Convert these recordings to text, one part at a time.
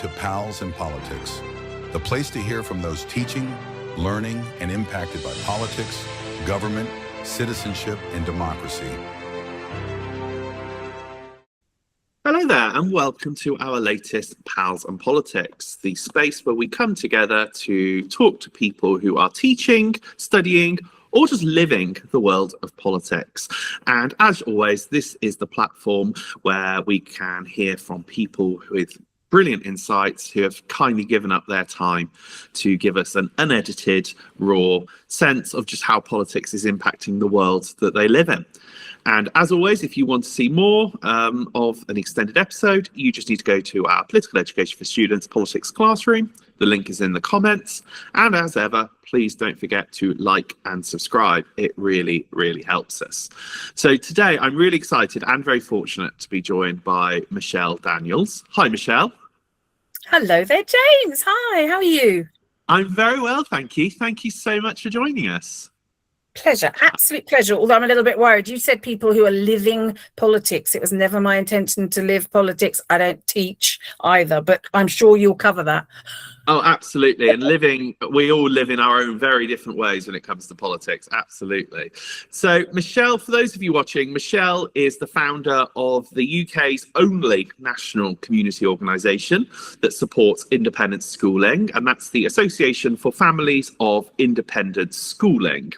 to Pals in Politics, the place to hear from those teaching, learning, and impacted by politics, government, citizenship, and democracy. Hello there, and welcome to our latest Pals and Politics, the space where we come together to talk to people who are teaching, studying, or just living the world of politics. And as always, this is the platform where we can hear from people with brilliant insights who have kindly given up their time to give us an unedited, raw sense of just how politics is impacting the world that they live in. And as always, if you want to see more of an extended episode, you just need to go to our Political Education for Students Politics Classroom. The link is in the comments. And as ever, please don't forget to like and subscribe. It really, really helps us. So today, I'm really excited and very fortunate to be joined by Michelle Daniels. Hi, Michelle. Hello there, James. Hi, how are you? I'm very well, thank you. Thank you so much for joining us. Pleasure, absolute pleasure. Although I'm a little bit worried. You said people who are living politics. It was never my intention to live politics. I don't teach either, but I'm sure you'll cover that. Oh, absolutely. And we all live in our own very different ways when it comes to politics. Absolutely. So, Michelle, for those of you watching, Michelle is the founder of the UK's only national community organisation that supports independent schooling, and that's the Association for Families of Independent Schooling.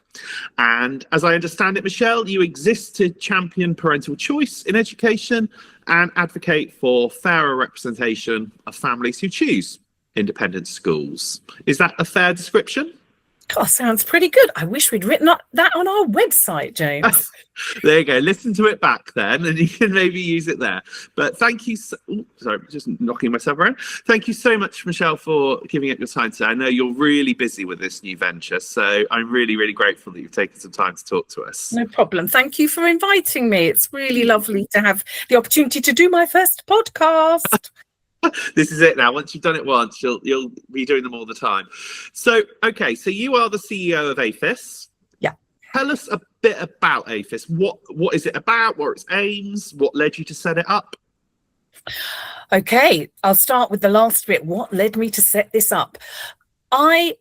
And as I understand it, Michelle, you exist to champion parental choice in education and advocate for fairer representation of families who choose independent schools. Is that a fair description? God, sounds pretty good. I wish we'd written that on our website, James. There you go. Listen to it back then, and you can maybe use it there. But thank you. Sorry, just knocking myself around. Thank you so much, Michelle, for giving up your time today. I know you're really busy with this new venture, so I'm really, really grateful that you've taken some time to talk to us. No problem. Thank you for inviting me. It's really lovely to have the opportunity to do my first podcast. This is it now. Once you've done it once, you'll be doing them all the time. So, okay, so you are the CEO of APHIS. Yeah. Tell us a bit about APHIS. What is it about? What are its aims? What led you to set it up? Okay, I'll start with the last bit. What led me to set this up? I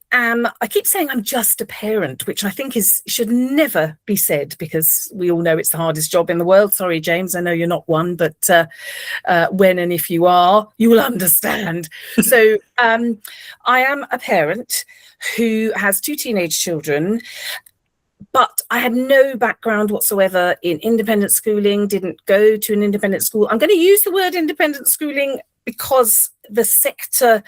keep saying I'm just a parent, which I think should never be said, because we all know it's the hardest job in the world. Sorry, James, I know you're not one, but when and if you are, you will understand. So I am a parent who has two teenage children, but I had no background whatsoever in independent schooling, didn't go to an independent school. I'm going to use the word independent schooling because the sector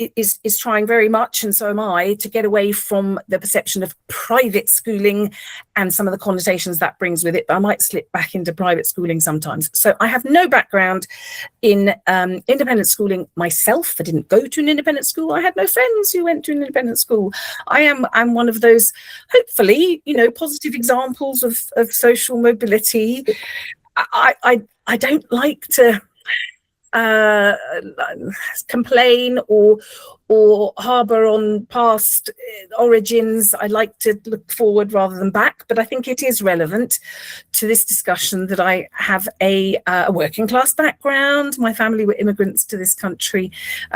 is trying very much, and so am I, to get away from the perception of private schooling and some of the connotations that brings with it. But I might slip back into private schooling sometimes. So I have no background in independent schooling myself. I didn't go to an independent school. I had no friends who went to an independent school. I'm one of those, hopefully, positive examples of social mobility. I don't like to complain or harbour on past origins. I like to look forward rather than back, but I think it is relevant to this discussion that I have a working class background. My family were immigrants to this country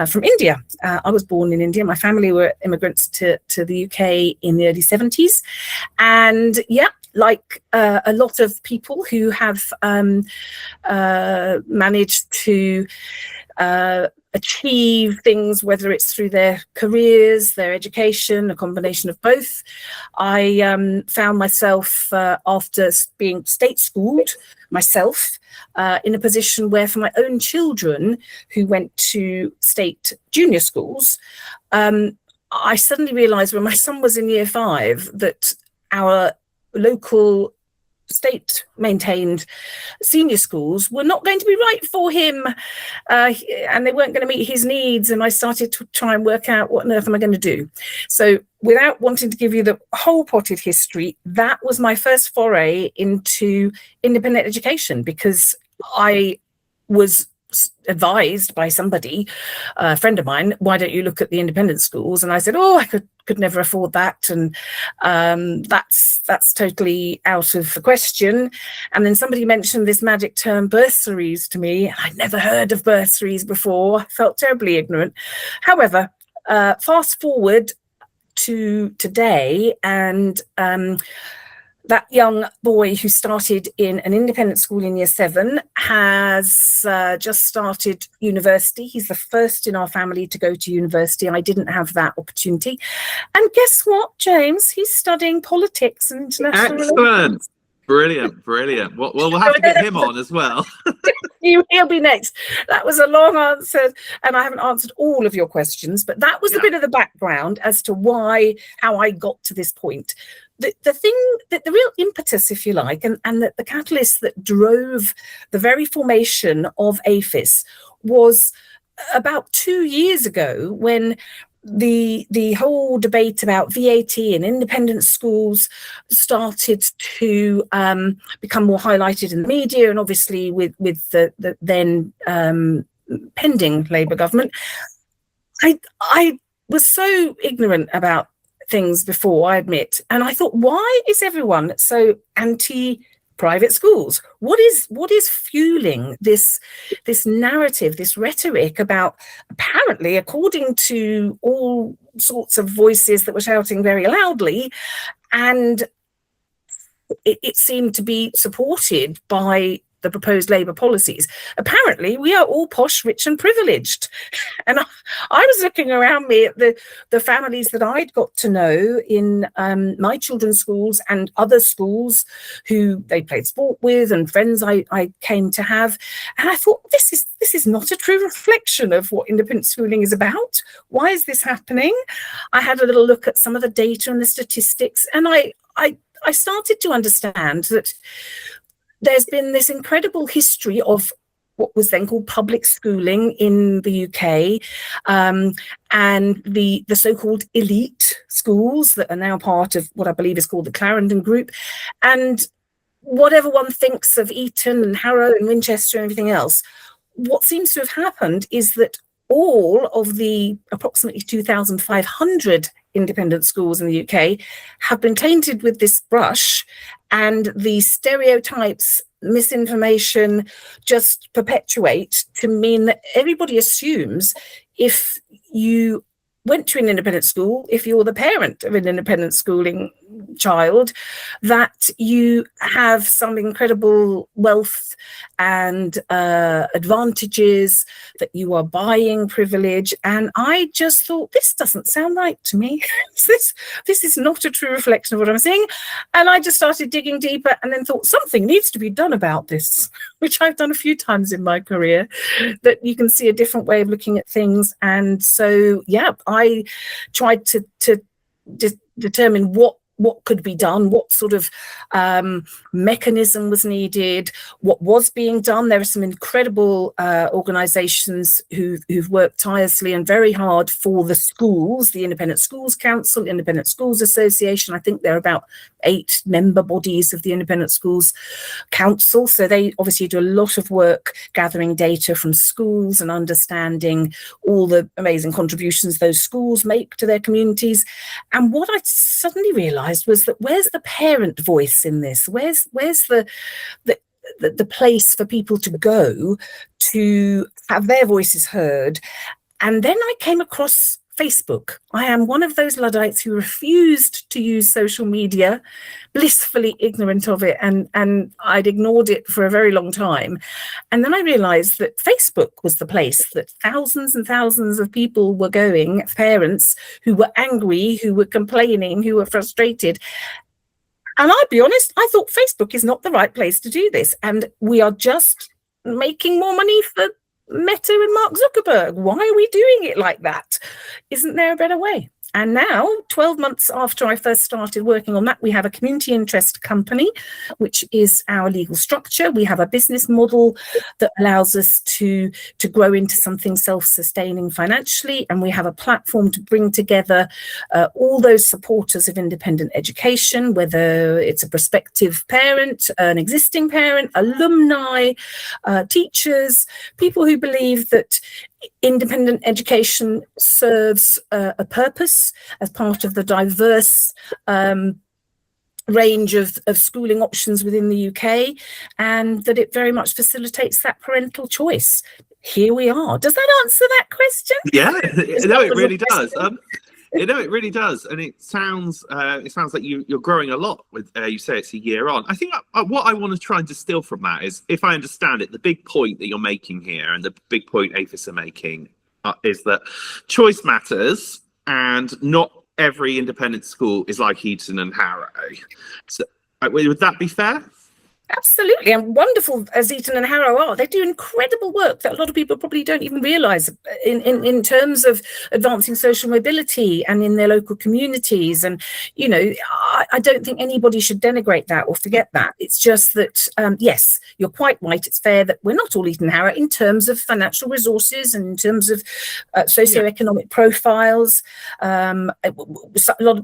from India. I was born in India. My family were immigrants to the UK in the early 70s, and like a lot of people who have managed to achieve things, whether it's through their careers, their education, a combination of both. I found myself, after being state schooled myself, in a position where for my own children who went to state junior schools, I suddenly realised when my son was in year 5 that our local state maintained senior schools were not going to be right for him, and they weren't going to meet his needs. And I started to try and work out, what on earth am I going to do? So without wanting to give you the whole potted history, that was my first foray into independent education, because I was advised by somebody, a friend of mine, why don't you look at the independent schools? And I said, oh, I could never afford that, and that's totally out of the question. And then somebody mentioned this magic term bursaries to me. I'd never heard of bursaries before. I felt terribly ignorant. However, fast forward to today, and that young boy who started in an independent school in year 7 has just started university. He's the first in our family to go to university. I didn't have that opportunity. And guess what, James? He's studying politics and international relations. Brilliant. Well, we'll have to get him on as well. He'll be next. That was a long answer, and I haven't answered all of your questions, but that was a bit of the background as to how I got to this point. The thing that the real impetus, if you like, and the catalyst that drove the very formation of APHIS was about 2 years ago, when the whole debate about VAT and independent schools started to become more highlighted in the media, and obviously with the then pending Labour government. I was so ignorant about things before, I admit, and I thought, why is everyone so anti-private schools? What is fueling this narrative, this rhetoric about, apparently, according to all sorts of voices that were shouting very loudly, and it seemed to be supported by the proposed Labour policies. Apparently, we are all posh, rich and privileged. And I was looking around me at the families that I'd got to know in my children's schools and other schools who they played sport with, and friends I came to have. And I thought, this is not a true reflection of what independent schooling is about. Why is this happening? I had a little look at some of the data and the statistics, and I started to understand that there's been this incredible history of what was then called public schooling in the UK, and the so-called elite schools that are now part of what I believe is called the Clarendon Group. And whatever one thinks of Eton and Harrow and Winchester and everything else, what seems to have happened is that all of the approximately 2,500 independent schools in the UK have been tainted with this brush, and the stereotypes, misinformation just perpetuate to mean that everybody assumes if you went to an independent school, if you're the parent of an independent schooling child, that you have some incredible wealth and advantages, that you are buying privilege. And I just thought, this doesn't sound right to me. This is not a true reflection of what I'm seeing. And I just started digging deeper, and then thought something needs to be done about this, which I've done a few times in my career, that you can see a different way of looking at things. And so, I tried to determine what could be done, what sort of mechanism was needed, what was being done. There are some incredible organisations who've worked tirelessly and very hard for the schools, the Independent Schools Council, Independent Schools Association. I think there are about 8 member bodies of the Independent Schools Council. So they obviously do a lot of work gathering data from schools and understanding all the amazing contributions those schools make to their communities. And what I suddenly realised was that where's the parent voice in this? Where's the place for people to go to have their voices heard? And then I came across Facebook. I am one of those Luddites who refused to use social media, blissfully ignorant of it, and I'd ignored it for a very long time. And then I realised that Facebook was the place that thousands and thousands of people were going, parents who were angry, who were complaining, who were frustrated. And I'll be honest, I thought Facebook is not the right place to do this. And we are just making more money for Meta and Mark Zuckerberg. Why are we doing it like that? Isn't there a better way? And now, 12 months after I first started working on that, we have a community interest company, which is our legal structure. We have a business model that allows us to grow into something self-sustaining financially. And we have a platform to bring together all those supporters of independent education, whether it's a prospective parent, an existing parent, alumni, teachers, people who believe that independent education serves a purpose as part of the diverse range of schooling options within the UK, and that it very much facilitates that parental choice. Here we are. Does that answer that question? Yeah, no, it really does. It really does, and it sounds like you're growing a lot. With you say it's a year on. I think what I want to try and distill from that is, if I understand it, the big point that you're making here, and the big point APHIS are making, is that choice matters, and not every independent school is like Eton and Harrow. So, would that be fair? Absolutely, and wonderful as Eton and Harrow are. They do incredible work that a lot of people probably don't even realise in terms of advancing social mobility and in their local communities. And, you know, I don't think anybody should denigrate that or forget that. It's just that, yes, you're quite right. It's fair that we're not all Eton and Harrow in terms of financial resources and in terms of socioeconomic profiles.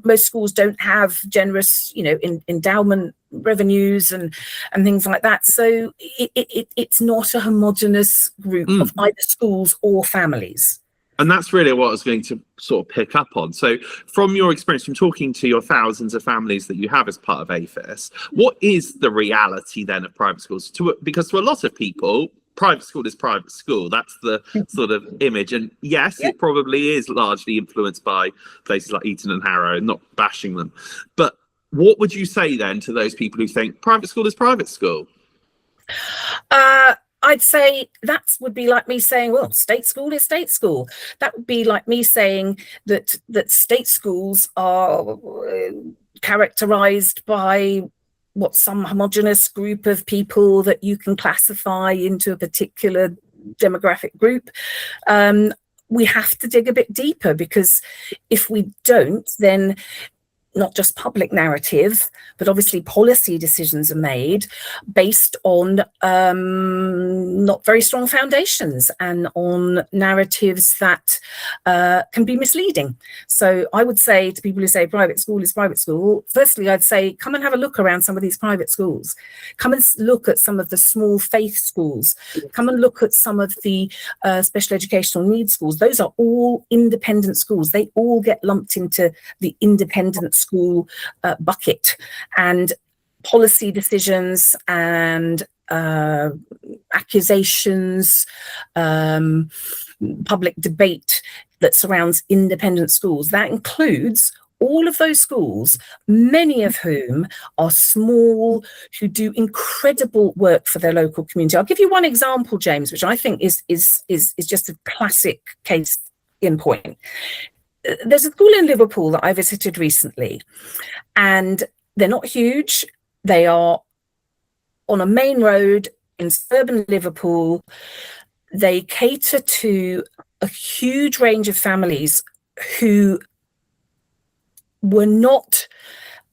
Most schools don't have generous, you know, endowment revenues and things like that, so it's not a homogenous group of either schools or families. And that's really what I was going to sort of pick up on. So from your experience, from talking to your thousands of families that you have as part of APHIS, what is the reality then of private schools? Because to a lot of people, private school is private school. That's the sort of image. And yes, it probably is largely influenced by places like Eton and Harrow, not bashing them. But what would you say then to those people who think private school is private school? I'd say that would be like me saying, well, state school is state school. That would be like me saying that state schools are characterized by what some homogenous group of people that you can classify into a particular demographic group. We have to dig a bit deeper, because if we don't, then not just public narrative, but obviously policy decisions are made based on not very strong foundations and on narratives that can be misleading. So I would say to people who say private school is private school, firstly, I'd say come and have a look around some of these private schools. Come and look at some of the small faith schools. Come and look at some of the special educational needs schools. Those are all independent schools. They all get lumped into the independent school bucket, and policy decisions and accusations, public debate that surrounds independent schools, that includes all of those schools, many of whom are small, who do incredible work for their local community. I'll give you one example, James, which I think is just a classic case in point. There's a school in Liverpool that I visited recently, and they're not huge. They are on a main road in suburban Liverpool. They cater to a huge range of families who were not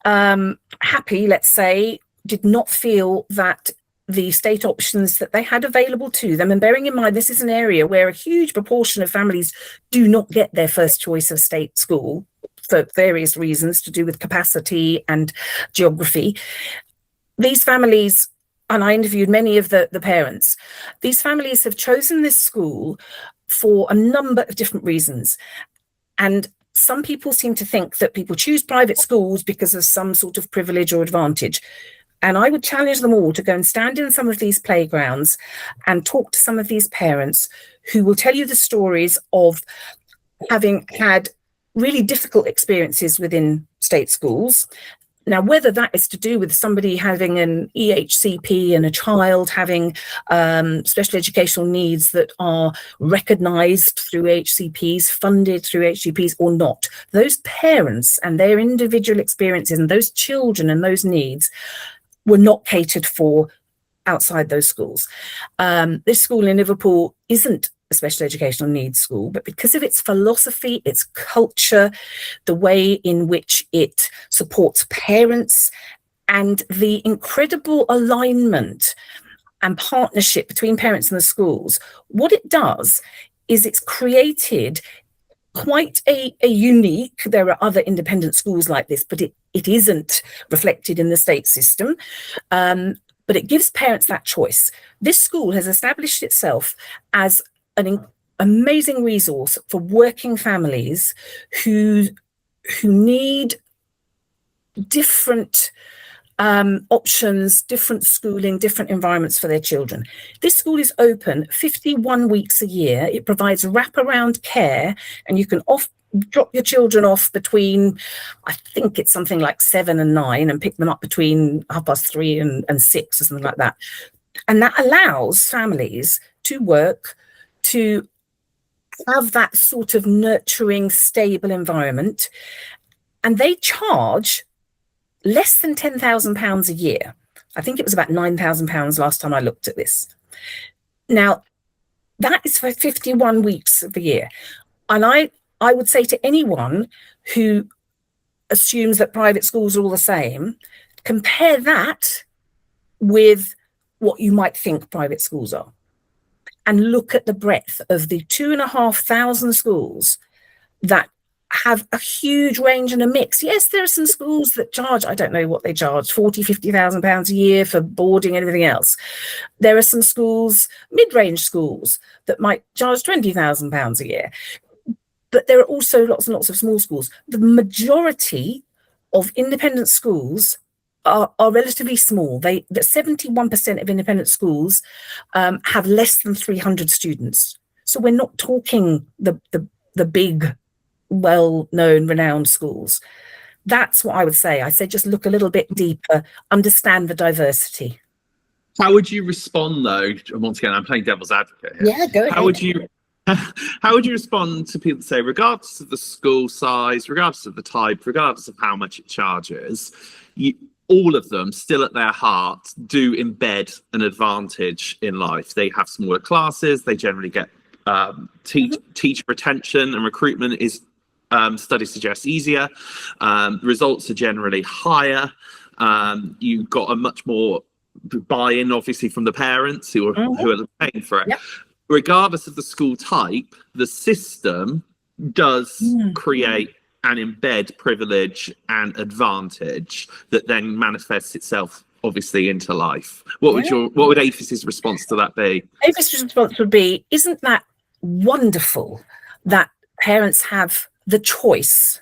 happy, let's say, did not feel that the state options that they had available to them, and bearing in mind this is an area where a huge proportion of families do not get their first choice of state school for various reasons to do with capacity and geography. These families, and I interviewed many of the parents, these families have chosen this school for a number of different reasons. And some people seem to think that people choose private schools because of some sort of privilege or advantage. And I would challenge them all to go and stand in some of these playgrounds and talk to some of these parents who will tell you the stories of having had really difficult experiences within state schools. Now, whether that is to do with somebody having an EHCP and a child having special educational needs that are recognised through HCPs, funded through HCPs or not, those parents and their individual experiences and those children and those needs were not catered for outside those schools. This school in Liverpool isn't a special educational needs school, but because of its philosophy, its culture, the way in which it supports parents, and the incredible alignment and partnership between parents and the schools, what it does is it's created quite a unique, there are other independent schools like this, but it isn't reflected in the state system. But it gives parents that choice. This school has established itself as an amazing resource for working families who need different options, different schooling, different environments for their children. This school is open 51 weeks a year. It provides wraparound care, and you can drop your children off between, I think it's something like 7 and 9, and pick them up between 3:30 and 6 or something like that. And that allows families to work, to have that sort of nurturing, stable environment. And they charge less than £10,000 a year. I think it was about £9,000 last time I looked at this. Now, that is for 51 weeks of the year. And I would say to anyone who assumes that private schools are all the same, compare that with what you might think private schools are. And look at the breadth of the 2,500 schools that have a huge range and a mix. Yes, there are some schools that charge, I don't know what they charge, £40,000-50,000 a year for boarding and everything else. There are some schools, mid-range schools, that might charge £20,000 a year. But there are also lots and lots of small schools. The majority of independent schools are relatively small. The 71% of independent schools have less than 300 students. So we're not talking the big, well-known, renowned schools. That's what I would say. I say just look a little bit deeper, understand the diversity. How would you respond, though? Once again, I'm playing devil's advocate here. Yeah, go ahead. How would you respond to people that say, regardless of the school size, regardless of the type, regardless of how much it charges, all of them still at their heart do embed an advantage in life? They have smaller classes, they generally get teacher retention and recruitment is, studies suggest, easier. The results are generally higher. You've got a much more buy-in, obviously, from the parents who are paying for it. Yep. Regardless of the school type, the system does create and embed privilege and advantage that then manifests itself, obviously, into life. What would APHIS's response to that be? APHIS's response would be, isn't that wonderful that parents have the choice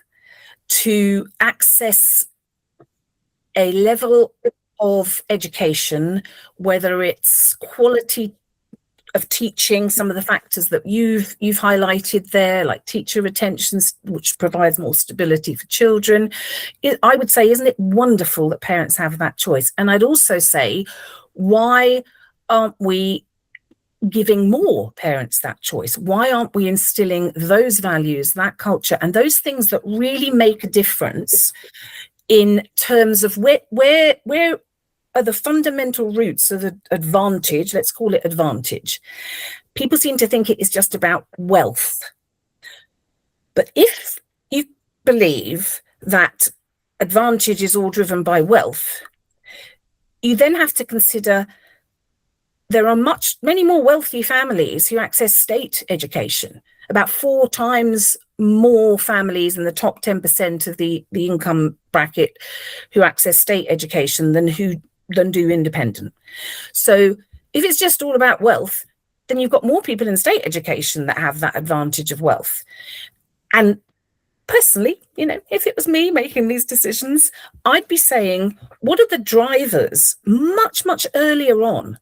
to access a level of education, whether it's quality of teaching, some of the factors that you've highlighted there, like teacher retention, which provides more stability for children. I would say, isn't it wonderful that parents have that choice? And I'd also say, why aren't we giving more parents that choice? Why aren't we instilling those values, that culture, and those things that really make a difference in terms of where are the fundamental roots of the advantage? Let's call it advantage. People seem to think it is just about wealth. But if you believe that advantage is all driven by wealth, you then have to consider there are many more wealthy families who access state education, about 4 times more families in the top 10% of the income bracket who access state education than do independent. So if it's just all about wealth, then you've got more people in state education that have that advantage of wealth. And personally, if it was me making these decisions, I'd be saying, what are the drivers much, much earlier on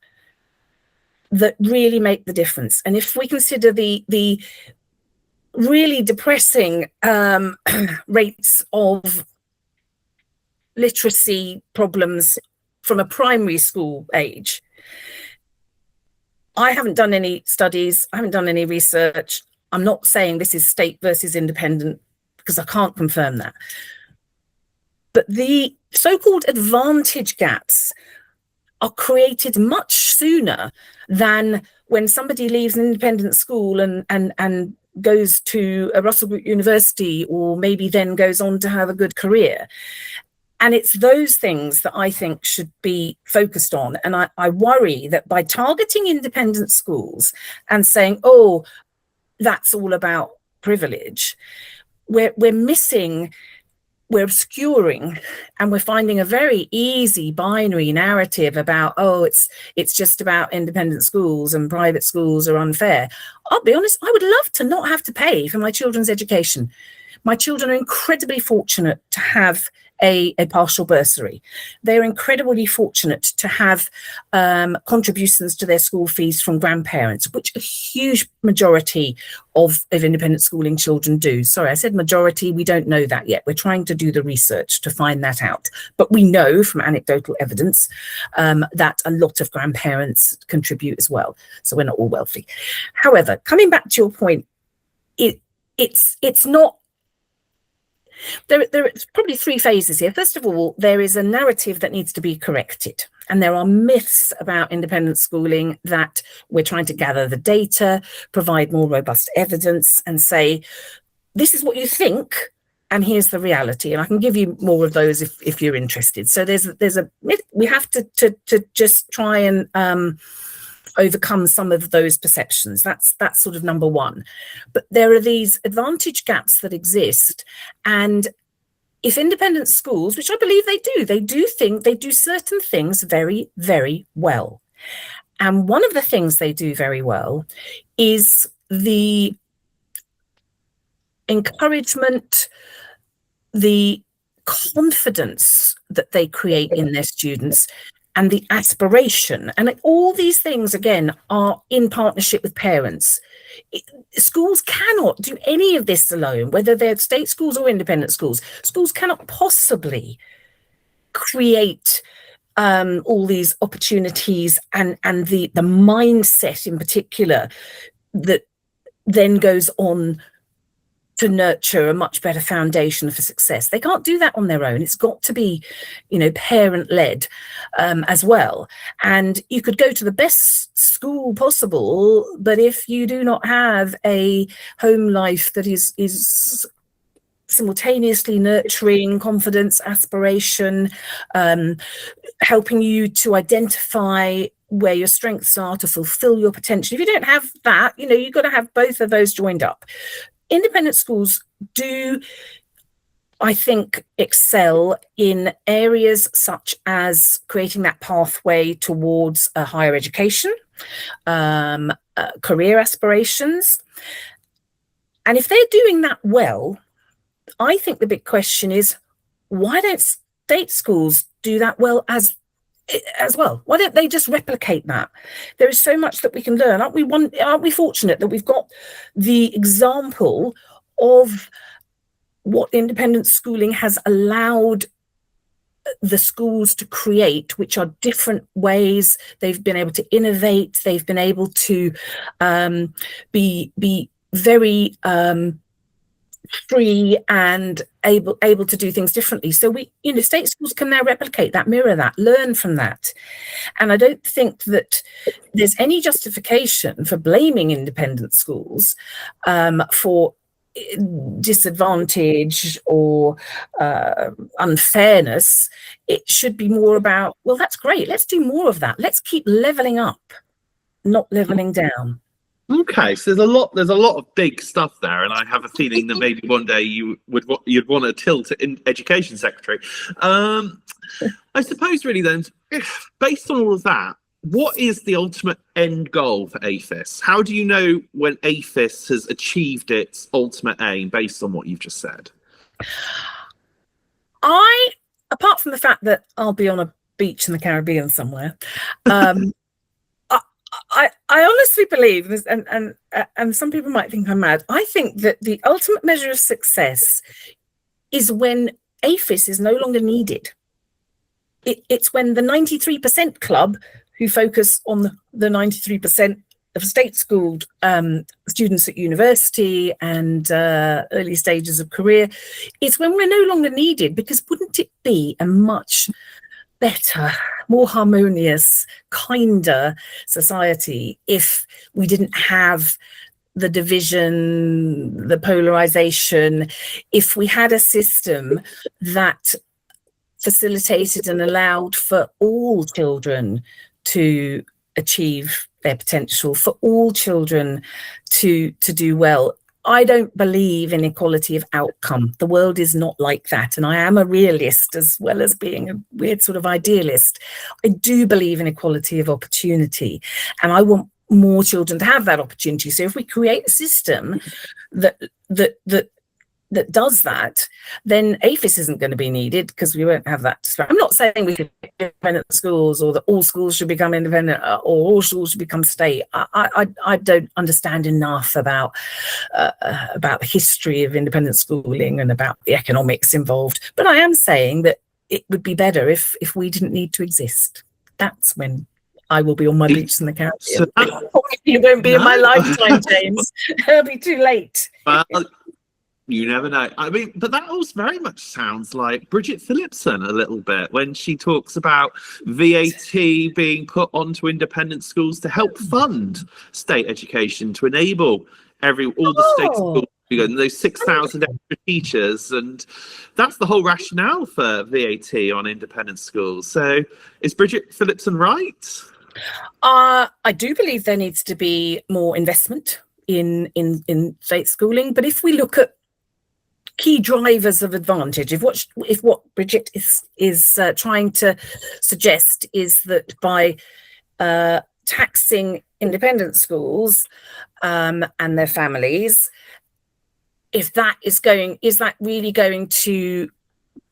that really make the difference? And if we consider the really depressing rates of literacy problems from a primary school age, I haven't done any studies, I haven't done any research. I'm not saying this is state versus independent because I can't confirm that. But the so-called advantage gaps are created much sooner than when somebody leaves an independent school and goes to a Russell Group University, or maybe then goes on to have a good career. And it's those things that I think should be focused on. And I worry that by targeting independent schools and saying, oh, that's all about privilege, we're missing, we're obscuring, and we're finding a very easy binary narrative about, oh, it's just about independent schools and private schools are unfair. I'll be honest, I would love to not have to pay for my children's education. My children are incredibly fortunate to have a partial bursary. They're incredibly fortunate to have contributions to their school fees from grandparents, which a huge majority of independent schooling children do. Sorry, I said majority. We don't know that yet. We're trying to do the research to find that out. But we know from anecdotal evidence that a lot of grandparents contribute as well. So we're not all wealthy. However, coming back to your point, it's not. There's probably three phases here. First of all, there is a narrative that needs to be corrected. And there are myths about independent schooling that we're trying to gather the data, provide more robust evidence, and say, this is what you think, and here's the reality. And I can give you more of those if you're interested. So there's a myth. We have to just try and overcome some of those perceptions. That's sort of number one. But there are these advantage gaps that exist, and if independent schools, which I believe they do certain things very, very well. And one of the things they do very well is the encouragement, the confidence that they create in their students, and the aspiration. And all these things, again, are in partnership with parents. Schools cannot do any of this alone, whether they're state schools or independent schools. Schools cannot possibly create all these opportunities and the mindset in particular that then goes on to nurture a much better foundation for success. They can't do that on their own. It's got to be, parent-led as well. And you could go to the best school possible, but if you do not have a home life that is simultaneously nurturing confidence, aspiration, helping you to identify where your strengths are to fulfill your potential. If you don't have that, you've got to have both of those joined up. Independent schools do, I think, excel in areas such as creating that pathway towards a higher education, career aspirations. And if they're doing that well, I think the big question is, why don't state schools do that well as well? Why don't they just replicate that? There is so much that we can learn. Aren't we fortunate that we've got the example of what independent schooling has allowed the schools to create, which are different ways they've been able to innovate, they've been able to be very free and able to do things differently. So state schools can now replicate that, mirror that, learn from that. And I don't think that there's any justification for blaming independent schools for disadvantage or unfairness. It should be more about, well, that's great, let's do more of that. Let's keep leveling up, not leveling down. Okay, so there's a lot of big stuff there, and I have a feeling that maybe one day you'd want to tilt in education secretary. I suppose really then, based on all of that, what is the ultimate end goal for APHIS? How do you know when APHIS has achieved its ultimate aim based on what you've just said? Apart from the fact that I'll be on a beach in the Caribbean somewhere, I honestly believe, and some people might think I'm mad, I think that the ultimate measure of success is when APHIS is no longer needed. It's when the 93% club, who focus on the 93% of state-schooled students at university and early stages of career, it's when we're no longer needed, because wouldn't it be a much better, more harmonious, kinder society if we didn't have the division, the polarization, if we had a system that facilitated and allowed for all children to achieve their potential, for all children to do well. I don't believe in equality of outcome. The world is not like that. And I am a realist as well as being a weird sort of idealist. I do believe in equality of opportunity. And I want more children to have that opportunity. So if we create a system that does that, then APHIS isn't going to be needed because we won't have that. I'm not saying we should have independent schools or that all schools should become independent or all schools should become state. I don't understand enough about the history of independent schooling and about the economics involved. But I am saying that it would be better if we didn't need to exist. That's when I will be on my boots in the Caribbean. So you won't be in my lifetime, James. It'll be too late. Well, you never know. I mean, but that also very much sounds like Bridget Phillipson a little bit when she talks about VAT being put onto independent schools to help fund state education, to enable all the state schools, and those 6,000 extra teachers, and that's the whole rationale for VAT on independent schools. So is Bridget Phillipson right? I do believe there needs to be more investment in state schooling, but if we look at key drivers of advantage, if what Bridget is trying to suggest is that by taxing independent schools and their families, is that really going to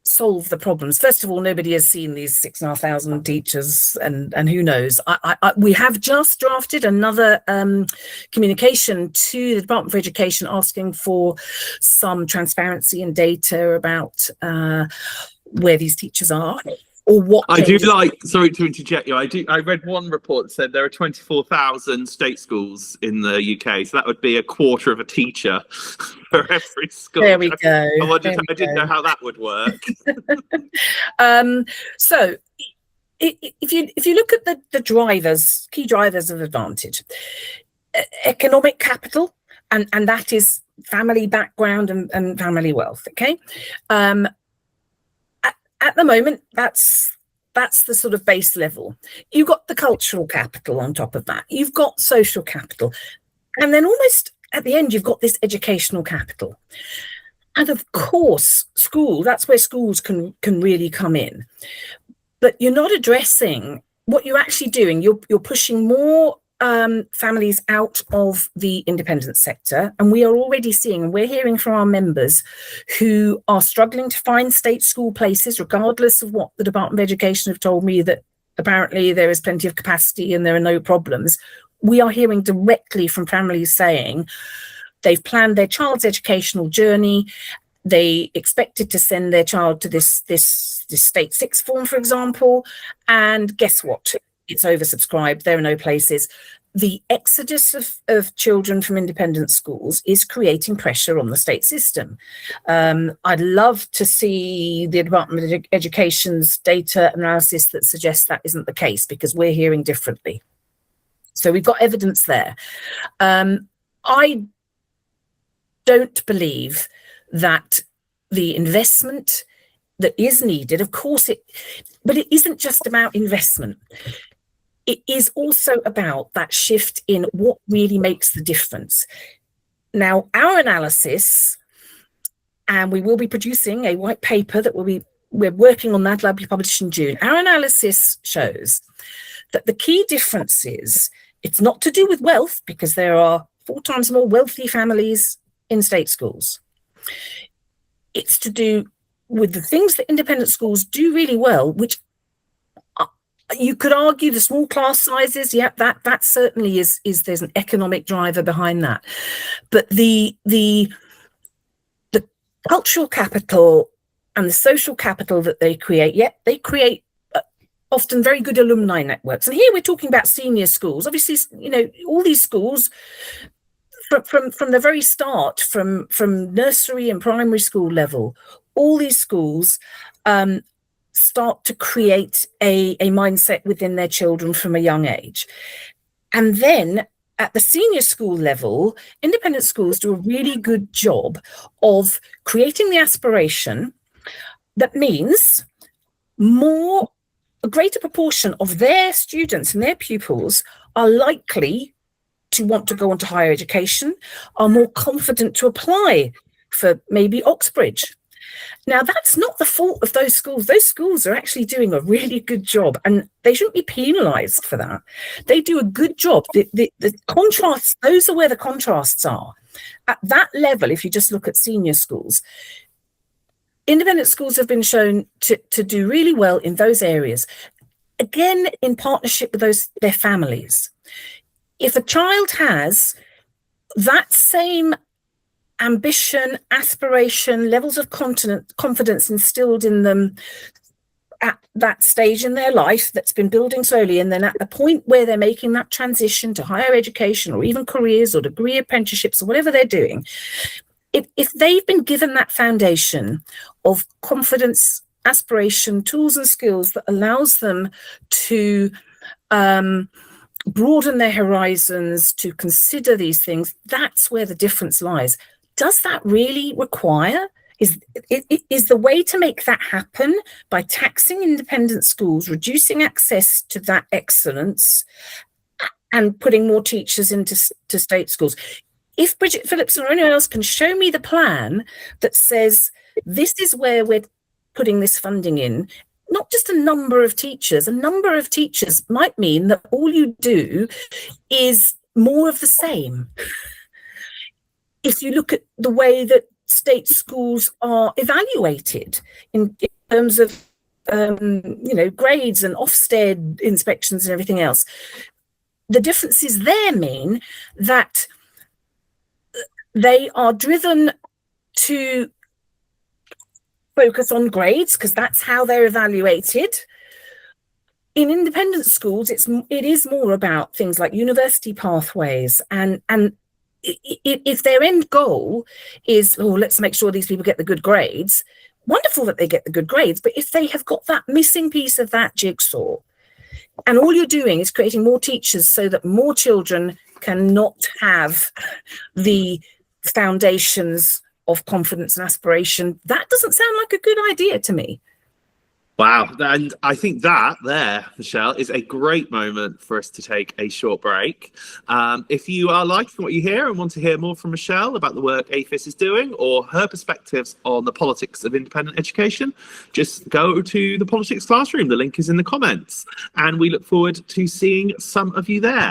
solve the problems? First of all, nobody has seen these 6,500 teachers, and who knows. We have just drafted another communication to the Department for Education asking for some transparency and data about where these teachers are. Or what I do like, sorry to interject you, I read one report that said there are 24,000 state schools in the UK, so that would be a quarter of a teacher for every school. There we go. I didn't know how that would work. So if you look at the key drivers of advantage, economic capital, and that is family background and family wealth, okay? At the moment, that's the sort of base level. You've got the cultural capital on top of that. You've got social capital. And then almost at the end, you've got this educational capital. And of course, that's where schools can really come in. But you're not addressing what you're actually doing. You're pushing more families out of the independent sector, and we are already seeing, and we're hearing from our members who are struggling to find state school places, regardless of what the Department of Education have told me, that apparently there is plenty of capacity and there are no problems. We are hearing directly from families saying they've planned their child's educational journey. They expected to send their child to this state sixth form, for example, and guess what? It's oversubscribed. There are no places. The exodus of children from independent schools is creating pressure on the state system. I'd love to see the Department of Education's data analysis that suggests that isn't the case, because we're hearing differently. So we've got evidence there. I don't believe that the investment that is needed, of course, but it isn't just about investment. It is also about that shift in what really makes the difference. Now, our analysis, and we will be producing a white paper that we're working on that, will be published in June. Our analysis shows that the key difference is, it's not to do with wealth, because there are 4 times more wealthy families in state schools. It's to do with the things that independent schools do really well, which you could argue the small class sizes, yeah, that certainly is there's an economic driver behind that. But the cultural capital and the social capital that they create, they create often very good alumni networks. And here we're talking about senior schools. Obviously, all these schools from the very start, from nursery and primary school level, all these schools start to create a mindset within their children from a young age. And then at the senior school level, independent schools do a really good job of creating the aspiration that means a greater proportion of their students and their pupils are likely to want to go on to higher education, are more confident to apply for maybe Oxbridge. Now, that's not the fault of those schools. Those schools are actually doing a really good job, and they shouldn't be penalised for that. They do a good job. The contrasts, those are where the contrasts are. At that level, if you just look at senior schools, independent schools have been shown to do really well in those areas, again, in partnership with their families. If a child has that same ambition, aspiration, levels of confidence instilled in them at that stage in their life that's been building slowly, and then at the point where they're making that transition to higher education or even careers or degree apprenticeships or whatever they're doing, if they've been given that foundation of confidence, aspiration, tools and skills that allows them to broaden their horizons, to consider these things, that's where the difference lies. Does that really require, is the way to make that happen by taxing independent schools, reducing access to that excellence, and putting more teachers into state schools? If Bridget Phillips or anyone else can show me the plan that says this is where we're putting this funding in, not just a number of teachers might mean that all you do is more of the same. If you look at the way that state schools are evaluated in terms of grades and Ofsted inspections and everything else, the differences there mean that they are driven to focus on grades because that's how they're evaluated. In independent schools, it is more about things like university pathways, and if their end goal is, let's make sure these people get the good grades, wonderful that they get the good grades, but if they have got that missing piece of that jigsaw, and all you're doing is creating more teachers so that more children cannot have the foundations of confidence and aspiration, that doesn't sound like a good idea to me. Wow. And I think that there, Michelle, is a great moment for us to take a short break. If you are liking what you hear and want to hear more from Michelle about the work APHIS is doing or her perspectives on the politics of independent education, just go to the Politics Classroom. The link is in the comments. And we look forward to seeing some of you there.